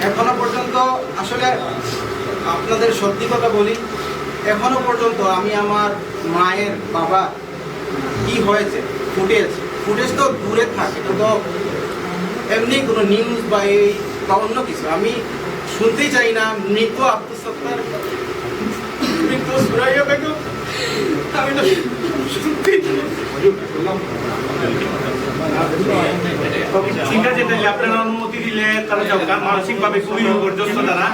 এখনো পর্যন্ত আসলে আপনাদের সত্যি কথা বলি, এখনো পর্যন্ত আমি আমার মায়ের বাবা কি হয়েছে ফুটেজ তো দূরে থাকে, তো এমনি কোনো নিউজ বা এই বা অন্য কিছু আমি শুনতেই চাই না। মৃত আব্দুল সত্তার, মৃত সুরাইয়া বেগম, আমি তো শুনতেই চাই না। ঠিক আছে, তাহলে আপনারা অনুমতি দিলে তারা যাও, মানসিকভাবে খুবই বিপর্যস্ত তারা।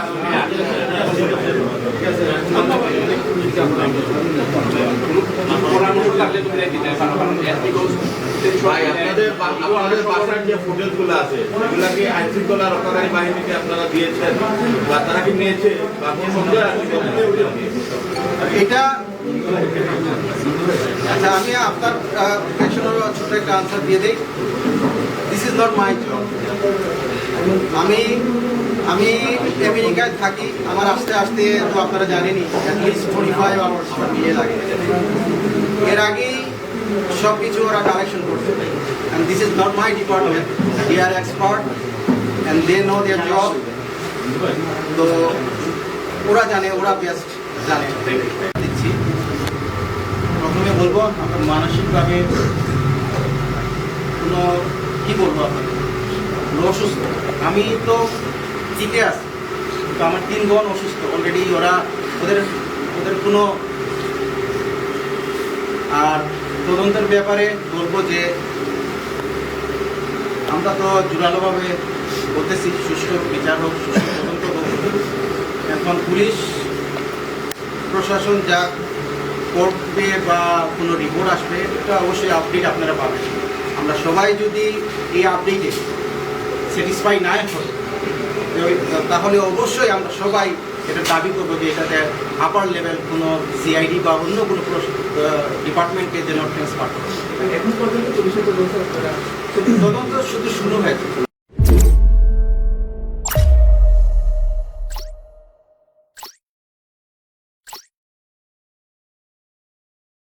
আপনাদের বাসার যে ফুটেজগুলো আছে এগুলা কি আইন শৃঙ্খলা রক্ষাকারী বাহিনীকে আপনারা দিয়েছেন বা তারা কি নিয়েছে বা কোন এটা আচ্ছা, আমি আপনার কোয়েশ্চনের ছোট একটা আনসার দিয়ে দিই। This is not my job. আমি আমেরিকায় থাকি, আমার আসতে আসতে তো আপনারা জানেনই অ্যাটলিস্ট 25 আওয়ার্স বিয়ে লাগে। এর আগেই সব কিছু ওরা কালেকশন করছে, and this is not my department. They are expert and they know their job. তো ওরা জানে, ওরা বেস্ট জানে। দিচ্ছি, প্রথমে বলবো আমরা মানসিকভাবে কোনো কী বলবো আপনাকে, অসুস্থ। আমি তো ঠিকই আছি, তো আমার 3 বোন অসুস্থ অলরেডি। ওদের কোনো আর তদন্তের ব্যাপারে বলবো যে আমরা তো জোরালোভাবে বলতেছি সুষ্ঠু বিচার হোক, সুষ্ঠু তদন্ত হোক। এখন পুলিশ প্রশাসন যা করবে বা কোনো রিপোর্ট আসবে, এটা অবশ্যই আপডেট আপনারা পাবেন। আমরা সবাই যদি এই আপডেটে স্যাটিসফাই না হই, তাহলে অবশ্যই আমরা সবাই এটা দাবি করবো যে এটাতে আপার লেভেল কোনো সিআইডি বা অন্য কোনো ডিপার্টমেন্টকে যেন ট্রান্সফার করে। এখন পর্যন্ত পুলিশের তদন্ত তদন্ত শুধু শুরু হয়েছে।